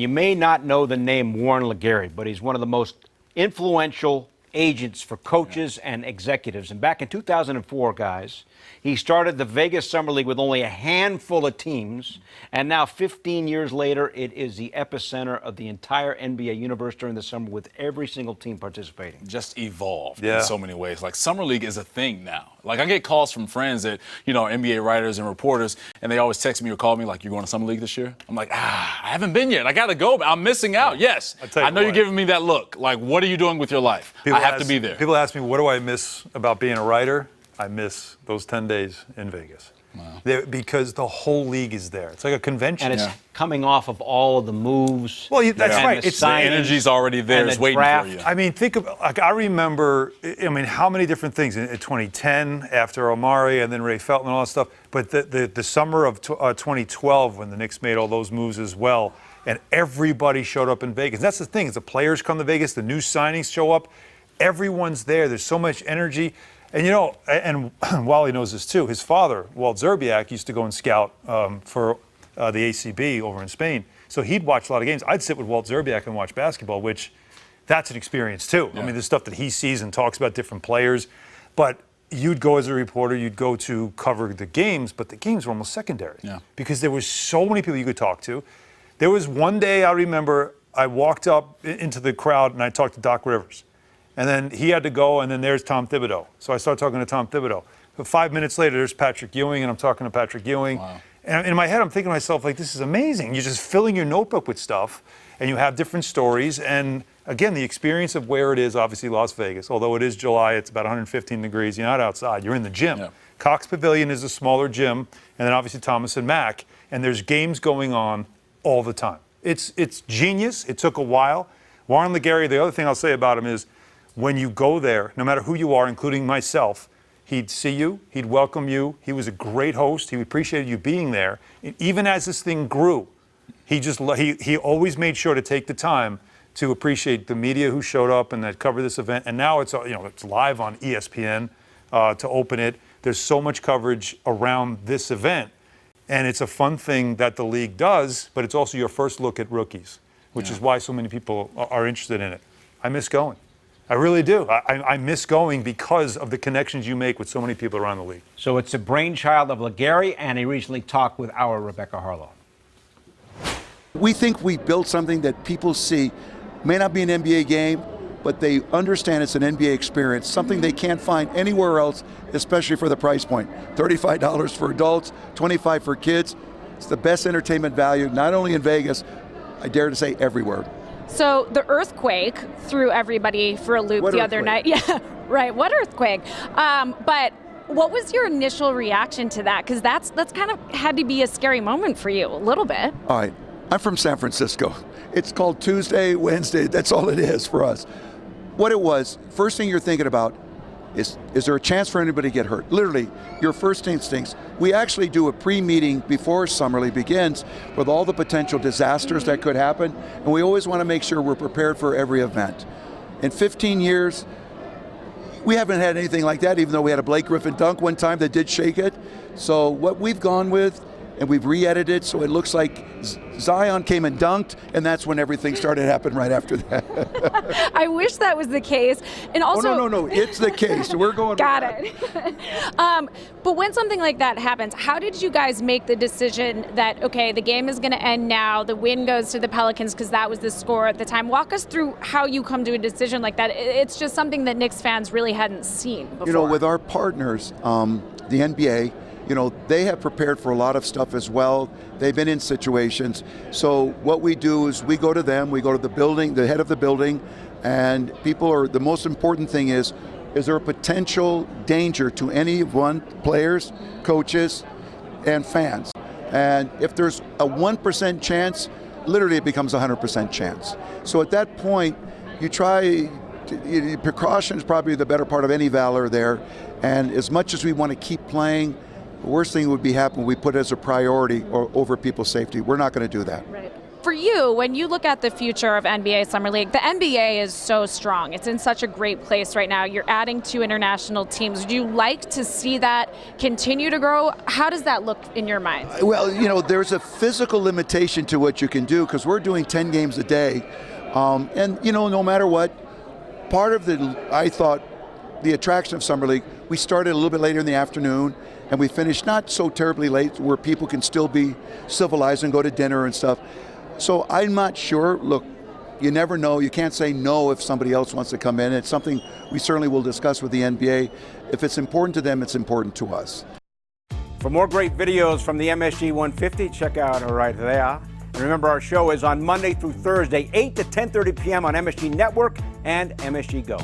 You may not know the name Warren LeGarie, but he's one of the most influential agents for coaches and executives. And back in 2004, guys, he started the Vegas Summer League with only a handful of teams. And now, 15 years later, it is the epicenter of the entire NBA universe during the summer with every single team participating. Just evolved in so many ways. Like, Summer League is a thing now. Like, I get calls from friends that, you know, NBA writers and reporters, and they always text me or call me like, "You're going to Summer League this year?" I'm like, I haven't been yet. I got to go. I'm missing out. Yes. I know you're giving me that look. Like, what are you doing with your life? I have to be there. People ask me, what do I miss about being a writer? I miss those 10 days in Vegas. Wow. Because the whole league is there. It's like a convention. And it's coming off of all of the moves. Well, that's right. It's the energy's already there. It's waiting for you. I mean, think of, like, I remember, how many different things in 2010 after Omari and then Ray Felton and all that stuff. But the summer of 2012 when the Knicks made all those moves as well, and everybody showed up in Vegas. That's the thing. Is the players come to Vegas, the new signings show up. Everyone's there. There's so much energy. And, you know, and Wally knows this too, his father, Walt Zerbiak, used to go and scout for the ACB over in Spain. So he'd watch a lot of games. I'd sit with Walt Zerbiak and watch basketball, which that's an experience too. Yeah. I mean, the stuff that he sees and talks about different players. But you'd go as a reporter, you'd go to cover the games, but the games were almost secondary. Yeah. Because there was so many people you could talk to. There was one day I remember I walked up into the crowd and I talked to Doc Rivers. And then he had to go, and then there's Tom Thibodeau. So I started talking to Tom Thibodeau. But 5 minutes later, there's Patrick Ewing, and I'm talking to Patrick Ewing. Wow. And in my head, I'm thinking to myself, like, this is amazing. You're just filling your notebook with stuff, and you have different stories. And again, the experience of where it is, obviously Las Vegas. Although it is July, it's about 115 degrees. You're not outside. You're in the gym. Yeah. Cox Pavilion is a smaller gym, and then obviously Thomas and Mack. And there's games going on all the time. It's genius. It took a while. Warren LeGarie, the other thing I'll say about him is, when you go there, no matter who you are, including myself, he'd see you, he'd welcome you. He was a great host. He appreciated you being there. And even as this thing grew, he always made sure to take the time to appreciate the media who showed up and that covered this event. And now it's live on ESPN to open it. There's so much coverage around this event, and it's a fun thing that the league does. But it's also your first look at rookies, which is why so many people are interested in it. I miss going. I really do. I miss going because of the connections you make with so many people around the league. So it's a brainchild of LeGarie, and he recently talked with our Rebecca Haarlow. We think we built something that people see. May not be an NBA game, but they understand it's an NBA experience, something they can't find anywhere else, especially for the price point. $35 for adults, $25 for kids. It's the best entertainment value, not only in Vegas, I dare to say everywhere. So the earthquake threw everybody for a loop the other night. Yeah, right. What earthquake? But what was your initial reaction to that? Because that's kind of had to be a scary moment for you, a little bit. All right. I'm from San Francisco. It's called Tuesday, Wednesday. That's all it is for us. What it was, first thing you're thinking about is there a chance for anybody to get hurt? Literally, your first instincts. We actually do a pre-meeting before Summer League begins with all the potential disasters that could happen, and we always want to make sure we're prepared for every event. In 15 years, we haven't had anything like that, even though we had a Blake Griffin dunk one time that did shake it. So what we've gone with, and we've re-edited so it looks like Zion came and dunked, and that's when everything started happening right after that. I wish that was the case. And also, no, it's the case. We're going. Got it. But when something like that happens, how did you guys make the decision that, okay, the game is going to end now, the win goes to the Pelicans because that was the score at the time? Walk us through how you come to a decision like that. It's just something that Knicks fans really hadn't seen before. You know, with our partners, the NBA, you know, they have prepared for a lot of stuff as well. They've been in situations. So what we do is we go to them, we go to the building, the head of the building, and the most important thing is there a potential danger to any one, players, coaches, and fans? And if there's a 1% chance, literally it becomes a 100% chance. So at that point, you try, precaution is probably the better part of any valor there. And as much as we want to keep playing, the worst thing would be happen we put it as a priority over people's safety. We're not going to do that. Right. for you, when you look at the future of NBA Summer League, the NBA is so strong. It's in such a great place right now. You're adding 2 international teams. Would you like to see that continue to grow? How does that look in your mind? Well, you know, there's a physical limitation to what you can do because we're doing 10 games a day. And, you know, no matter what, part of I thought, the attraction of Summer League, we started a little bit later in the afternoon and we finished not so terribly late where people can still be civilized and go to dinner and stuff. So I'm not sure. Look, you never know. You can't say no if somebody else wants to come in. It's something we certainly will discuss with the NBA. If it's important to them, it's important to us. For more great videos from the MSG 150, check out right there. And remember, our show is on Monday through Thursday, 8 to 10:30 p.m. on MSG Network and MSG Go.